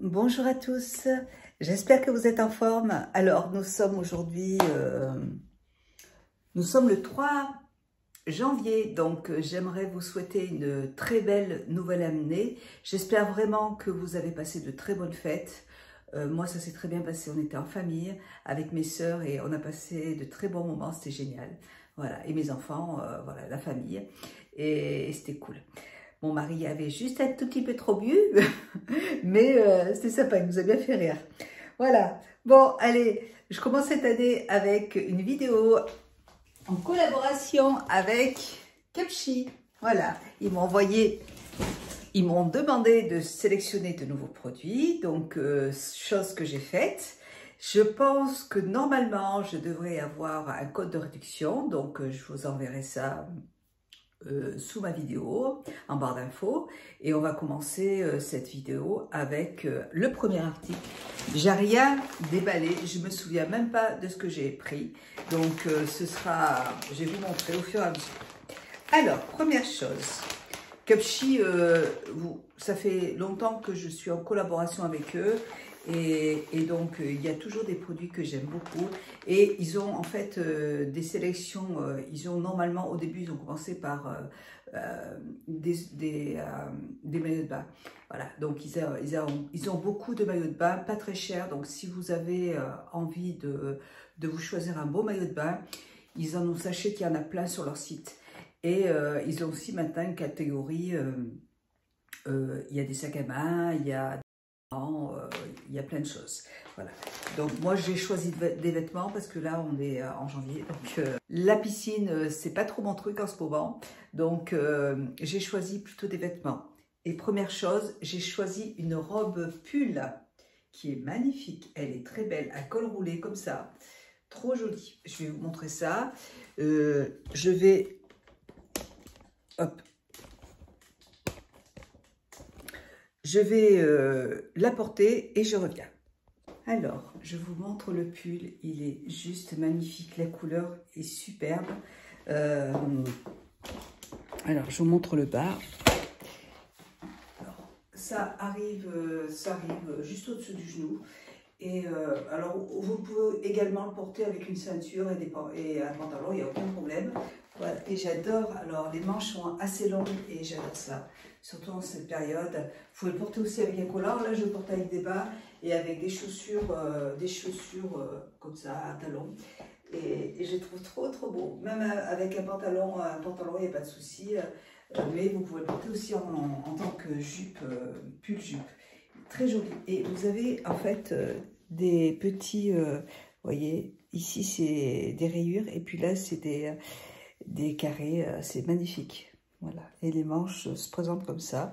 Bonjour à tous, j'espère que vous êtes en forme. Alors nous sommes aujourd'hui, nous sommes le 3 janvier, donc j'aimerais vous souhaiter une très belle nouvelle année. J'espère vraiment que vous avez passé de très bonnes fêtes. Moi ça s'est très bien passé, on était en famille avec mes sœurs et on a passé de très bons moments, c'était génial. Voilà, et mes enfants, voilà, la famille, et c'était cool. Mon mari avait juste un tout petit peu trop bu, mais c'était sympa, il nous a bien fait rire. Voilà, bon, allez, je commence cette année avec une vidéo en collaboration avec Cupshe. Voilà, ils m'ont demandé de sélectionner de nouveaux produits, donc chose que j'ai faite. Je pense que normalement, je devrais avoir un code de réduction, donc je vous enverrai ça sous ma vidéo, en barre d'infos, et on va commencer cette vidéo avec le premier article. J'ai rien déballé, je me souviens même pas de ce que j'ai pris, donc je vais vous montrer au fur et à mesure. Alors, première chose, Cupshe, ça fait longtemps que je suis en collaboration avec eux, et donc il y a toujours des produits que j'aime beaucoup, et ils ont en fait des sélections, ils ont normalement au début ils ont commencé par des maillots de bain, voilà, donc ils ont beaucoup de maillots de bain, pas très chers, donc si vous avez envie de vous choisir un beau maillot de bain, ils en ont, sachez qu'il y en a plein sur leur site, et ils ont aussi maintenant une catégorie, il y a des sacs à main, il y a plein de choses, voilà. Donc moi j'ai choisi des vêtements parce que là on est en janvier, donc la piscine c'est pas trop mon truc en ce moment, donc j'ai choisi plutôt des vêtements. Et première chose, j'ai choisi une robe pull qui est magnifique, elle est très belle, à col roulé comme ça, trop jolie. Je vais vous montrer ça. Je vais, hop, je vais la porter et je reviens. Alors, je vous montre le pull, il est juste magnifique, la couleur est superbe. Alors, je vous montre le bas. Alors, ça arrive juste au-dessus du genou. Et alors, vous pouvez également le porter avec une ceinture et un pantalon, il n'y a aucun problème. Voilà. Et j'adore, alors les manches sont assez longues et j'adore ça, surtout en cette période. Vous pouvez le porter aussi avec un collant, là je le porte avec des bas et avec des chaussures comme ça, un talon. Et je trouve trop beau, même avec un pantalon il n'y a pas de souci, mais vous pouvez le porter aussi en tant que jupe, pull jupe. Très joli. Et vous avez en fait des petits, vous voyez, ici c'est des rayures et puis là c'est des carrés, c'est magnifique. Voilà. Et les manches se présentent comme ça.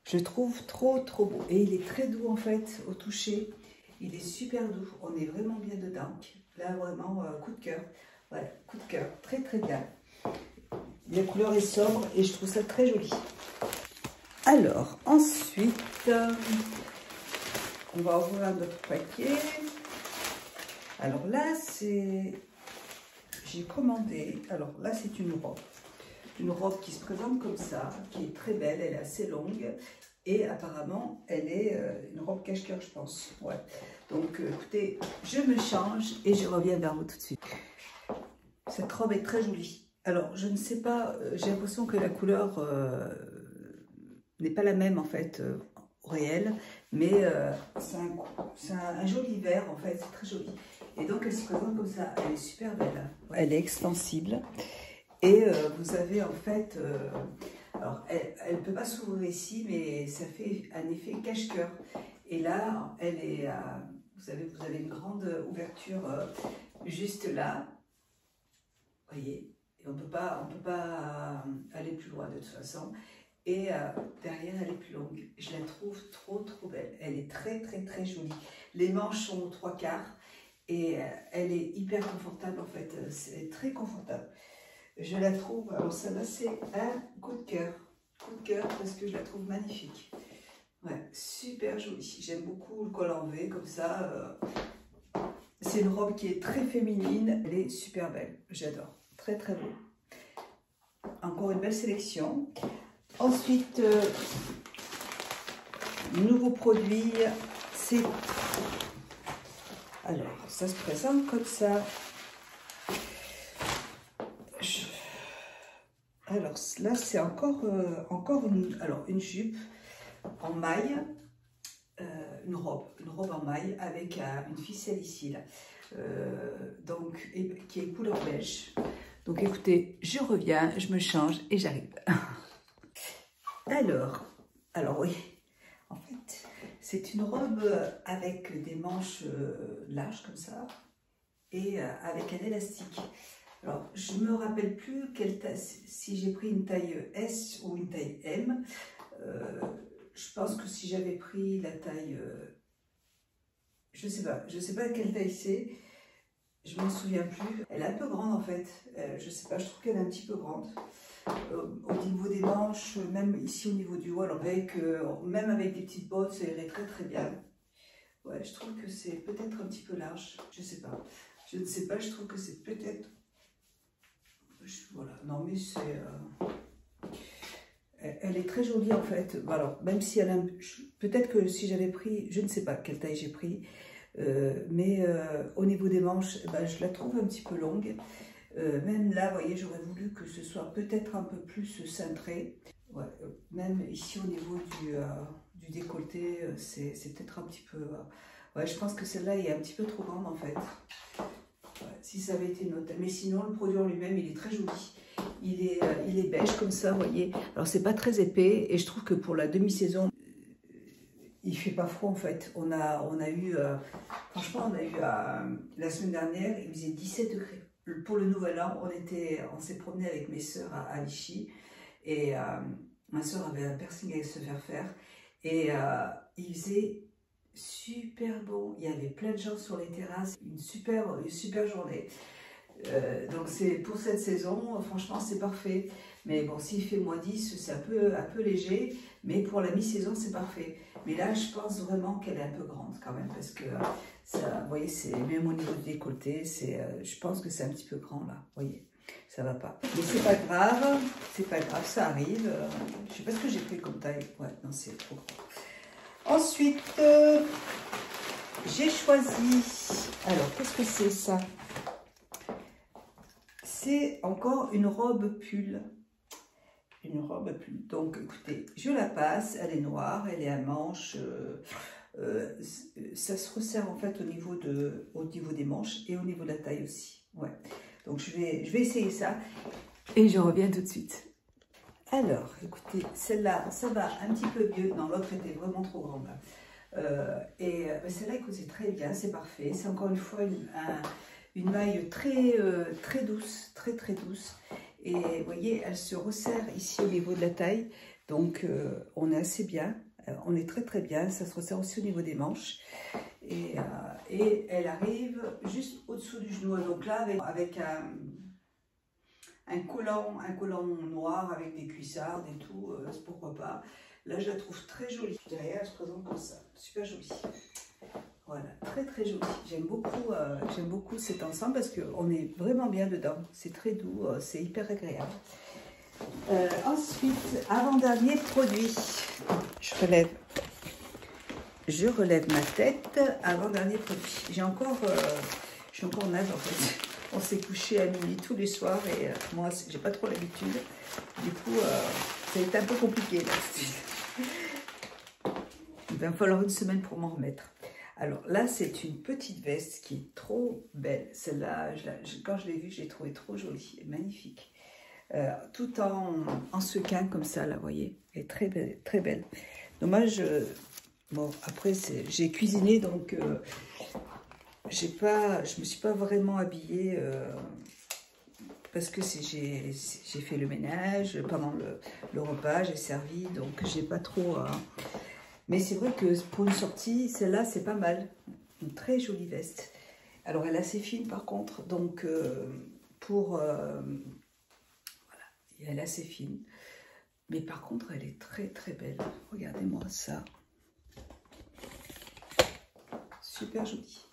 Je trouve trop beau. Et il est très doux en fait au toucher. Il est super doux. On est vraiment bien dedans. Là vraiment coup de cœur. Voilà, coup de cœur. Très bien. La couleur est sobre et je trouve ça très joli. Alors, ensuite, on va ouvrir un autre paquet. Alors là, j'ai commandé, alors là, c'est une robe qui se présente comme ça, qui est très belle, elle est assez longue, et apparemment, elle est une robe cache-cœur, je pense. Ouais. Donc, écoutez, je me change et je reviens vers vous tout de suite. Cette robe est très jolie. Alors, je ne sais pas, j'ai l'impression que la couleur n'est pas la même en fait au réel, mais c'est un joli vert en fait, c'est très joli. Et donc elle se présente comme ça, elle est super belle. Elle est extensible et vous avez en fait, alors elle ne peut pas s'ouvrir ici, mais ça fait un effet cache-cœur. Et là, elle est, vous avez une grande ouverture juste là, vous voyez. Et on peut pas aller plus loin de toute façon. Et derrière, elle est plus longue. Je la trouve trop belle. Elle est très jolie. Les manches sont aux 3/4 et elle est hyper confortable en fait. C'est très confortable. Je la trouve, alors ça là c'est un coup de cœur. Coup de cœur parce que je la trouve magnifique. Ouais, super jolie. J'aime beaucoup le col en V comme ça. C'est une robe qui est très féminine. Elle est super belle. J'adore. Très beau. Encore une belle sélection. Ensuite, nouveau produit, c'est... Alors, ça se présente comme ça. Alors là, c'est encore une jupe en maille, une robe en maille avec une ficelle ici, là, qui est couleur beige. Donc écoutez, je reviens, je me change et j'arrive. Alors oui, en fait, c'est une robe avec des manches larges comme ça et avec un élastique. Alors, je ne me rappelle plus si j'ai pris une taille S ou une taille M. Je pense que si j'avais pris la taille... je sais pas quelle taille c'est. Je ne m'en souviens plus. Elle est un peu grande en fait. Je sais pas, je trouve qu'elle est un petit peu grande. Au niveau des manches, même ici au niveau du haut, alors même avec des petites bottes, ça irait très très bien. Ouais, je trouve que c'est peut-être un petit peu large. Je sais pas. Je ne sais pas, je trouve que c'est peut-être... Voilà, non mais c'est... Elle est très jolie en fait. Alors, même si elle a... Peut-être que si j'avais pris... Je ne sais pas quelle taille j'ai pris. Mais au niveau des manches, je la trouve un petit peu longue. Même là, vous voyez, j'aurais voulu que ce soit peut-être un peu plus cintré. Ouais, même ici au niveau du décolleté, c'est peut-être un petit peu... ouais, je pense que celle-là est un petit peu trop grande en fait. Ouais, si ça avait été une autre. Mais sinon, le produit en lui-même, il est très joli. Il est beige comme ça, vous voyez. Alors, c'est pas très épais. Et je trouve que pour la demi-saison, il fait pas froid en fait. On a eu... franchement, on a eu... la semaine dernière, il faisait 17 degrés. Pour le nouvel an, on s'est promené avec mes sœurs à Vichy. Et ma sœur avait un piercing à se faire. Et il faisait super bon. Il y avait plein de gens sur les terrasses. Une super journée. Donc c'est pour cette saison, franchement c'est parfait. Mais bon, s'il fait -10, c'est un peu léger. Mais pour la mi-saison, c'est parfait. Mais là, je pense vraiment qu'elle est un peu grande quand même. Parce que, ça, vous voyez, même au niveau du décolleté, je pense que c'est un petit peu grand là. Vous voyez, ça va pas. Mais c'est pas grave, ça arrive. Je sais pas ce que j'ai pris comme taille. Ouais, non, c'est trop grand. Ensuite, j'ai choisi... Alors, qu'est-ce que c'est ça? C'est encore une robe pull. Une robe pull. Donc, écoutez, je la passe. Elle est noire, elle est à manches. Ça se resserre en fait au niveau des manches et au niveau de la taille aussi. Ouais. Donc, je vais essayer ça. Et je reviens tout de suite. Alors, écoutez, celle-là, ça va un petit peu mieux. Non, l'autre était vraiment trop grande. Celle-là, écoutez, très bien, c'est parfait. C'est encore une fois une maille très douce, très douce. Et vous voyez, elle se resserre ici au niveau de la taille. Donc, on est assez bien. On est très bien. Ça se resserre aussi au niveau des manches. Et elle arrive juste au-dessous du genou. Donc là, avec un collant noir avec des cuissardes et tout, pourquoi pas. Là, je la trouve très jolie. Derrière, elle se présente comme ça. Super jolie. Voilà, très joli. J'aime beaucoup cet ensemble parce qu'on est vraiment bien dedans. C'est très doux, c'est hyper agréable. Ensuite, avant-dernier produit. Je relève ma tête. Avant-dernier produit. Je suis encore naze en fait. On s'est couché à minuit tous les soirs et moi, j'ai pas trop l'habitude. Du coup, ça a été un peu compliqué là. Il va me falloir une semaine pour m'en remettre. Alors là, c'est une petite veste qui est trop belle. Celle-là, quand je l'ai vue, je l'ai trouvée trop jolie et magnifique. Tout en sequin comme ça, là, vous voyez. Elle est très belle, très belle. Dommage, bon, après, j'ai cuisiné, donc je me suis pas vraiment habillée parce que j'ai fait le ménage pendant le repas, j'ai servi, donc j'ai pas trop... Mais c'est vrai que pour une sortie, celle-là, c'est pas mal. Une très jolie veste. Alors, elle est assez fine par contre. Donc, voilà, elle est assez fine. Mais par contre, elle est très belle. Regardez-moi ça. Super jolie.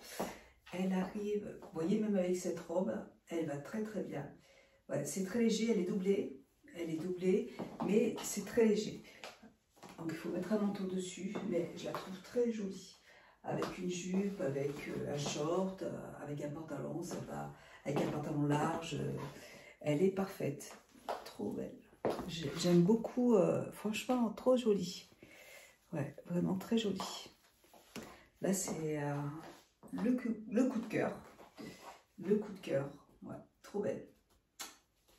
Elle arrive, vous voyez, même avec cette robe, elle va très bien. Voilà, c'est très léger, elle est doublée, mais c'est très léger. Donc il faut mettre un manteau dessus, mais je la trouve très jolie. Avec une jupe, avec un short, avec un pantalon, ça va, avec un pantalon large. Elle est parfaite, trop belle. J'aime beaucoup, franchement, trop jolie. Ouais, vraiment très jolie. Là, c'est le coup de cœur. Le coup de cœur, ouais, trop belle.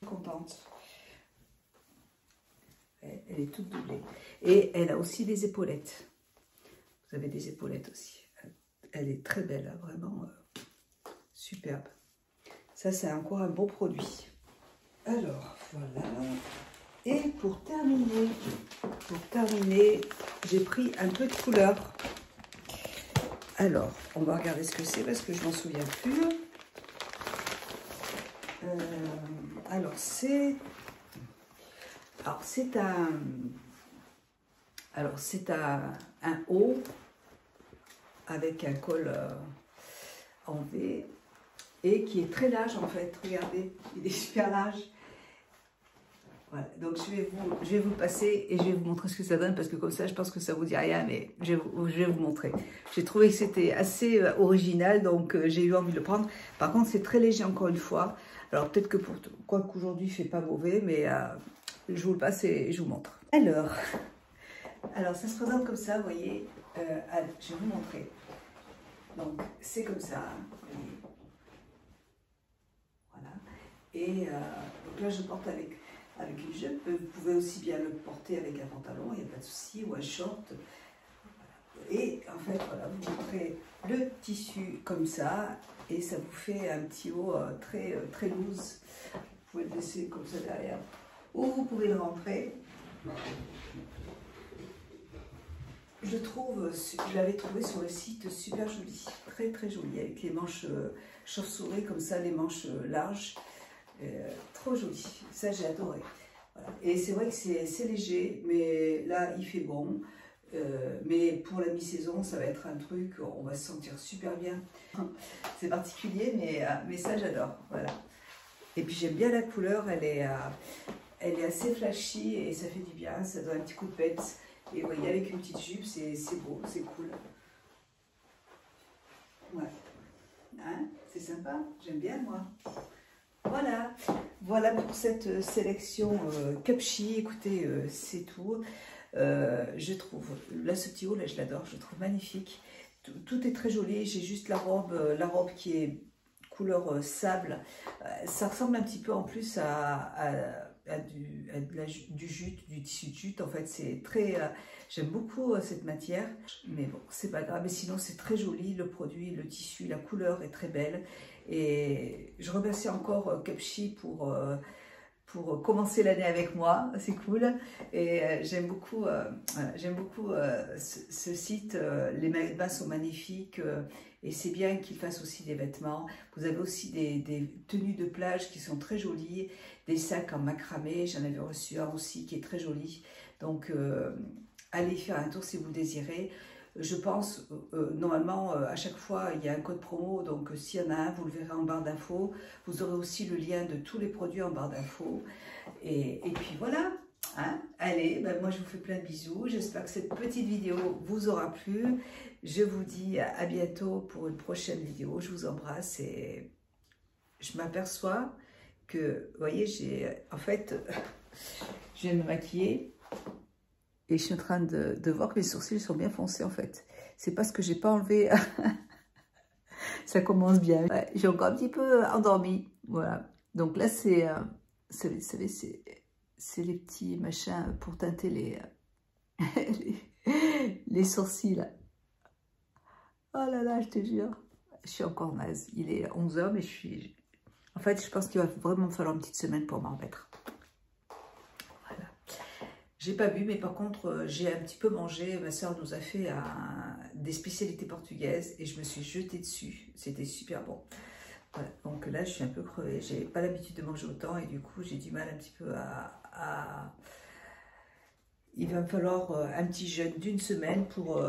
Contente. Elle est toute doublée. Et elle a aussi des épaulettes. Vous avez des épaulettes aussi. Elle est très belle, hein, vraiment superbe. Ça, c'est encore un bon produit. Alors, voilà. Et pour terminer, j'ai pris un peu de couleur. Alors, on va regarder ce que c'est parce que je m'en souviens plus. Alors, c'est un haut avec un col en V et qui est très large en fait. Regardez, il est super large. Voilà, donc je vais vous passer et je vais vous montrer ce que ça donne parce que comme ça je pense que ça vous dit rien, mais je vais vous montrer. J'ai trouvé que c'était assez original, donc j'ai eu envie de le prendre. Par contre c'est très léger encore une fois, alors peut-être que pour quoi qu'aujourd'hui il fait pas mauvais, mais je vous le passe et je vous montre. Alors ça se présente comme ça, vous voyez, je vais vous montrer. Donc c'est comme ça, voilà, et donc là je porte avec une jupe. Vous pouvez aussi bien le porter avec un pantalon, il n'y a pas de souci, ou un short. Voilà. Et en fait, voilà, vous montrez le tissu comme ça, et ça vous fait un petit haut très loose. Vous pouvez le laisser comme ça derrière, ou vous pouvez le rentrer. Je l'avais trouvé sur le site super joli, très joli, avec les manches chauve-souris comme ça, les manches larges. Trop joli, ça j'ai adoré. Voilà. Et c'est vrai que c'est léger, mais là il fait bon. Mais pour la mi-saison, ça va être un truc, on va se sentir super bien. C'est particulier, mais ça j'adore. Voilà. Et puis j'aime bien la couleur, elle est assez flashy et ça fait du bien, ça donne un petit coup de pète. Et vous voyez, avec une petite jupe, c'est beau, c'est cool. Ouais. Hein, c'est sympa, j'aime bien moi. Voilà pour cette sélection Cupshe. Écoutez, c'est tout. Je trouve, là ce petit haut, là je l'adore, je le trouve magnifique. Tout est très joli, j'ai juste la robe qui est couleur sable. Ça ressemble un petit peu en plus du jute, du tissu de jute. En fait, c'est très... j'aime beaucoup cette matière, mais bon, c'est pas grave. Mais sinon, c'est très joli, le produit, le tissu, la couleur est très belle. Et je remercie encore Cupshe pour commencer l'année avec moi, c'est cool. Et j'aime beaucoup, ce site. Les maillots de bain sont magnifiques et c'est bien qu'ils fassent aussi des vêtements. Vous avez aussi des tenues de plage qui sont très jolies, des sacs en macramé. J'en avais reçu un aussi qui est très joli. Donc allez faire un tour si vous le désirez. Je pense, normalement, à chaque fois, il y a un code promo, donc s'il y en a un, vous le verrez en barre d'infos. Vous aurez aussi le lien de tous les produits en barre d'infos. Et puis voilà, hein. Allez, ben moi je vous fais plein de bisous. J'espère que cette petite vidéo vous aura plu. Je vous dis à bientôt pour une prochaine vidéo. Je vous embrasse et je m'aperçois que, vous voyez, en fait, je viens de me maquiller. Et je suis en train de voir que mes sourcils sont bien foncés en fait. C'est parce que j'ai pas enlevé. Ça commence bien. Ouais, j'ai encore un petit peu endormi. Voilà. Donc là, c'est les petits machins pour teinter les sourcils. Là. Oh là là, je te jure. Je suis encore naze. Il est 11 h, mais je suis... En fait, je pense qu'il va vraiment falloir une petite semaine pour m'en remettre. J'ai pas bu, mais par contre, j'ai un petit peu mangé. Ma soeur nous a fait des spécialités portugaises et je me suis jetée dessus. C'était super bon. Voilà. Donc là, je suis un peu crevée. J'ai pas l'habitude de manger autant et du coup, j'ai du mal un petit peu Il va me falloir un petit jeûne d'une semaine pour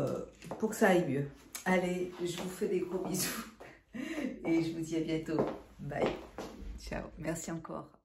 que ça aille mieux. Allez, je vous fais des gros bisous et je vous dis à bientôt. Bye. Ciao. Merci encore.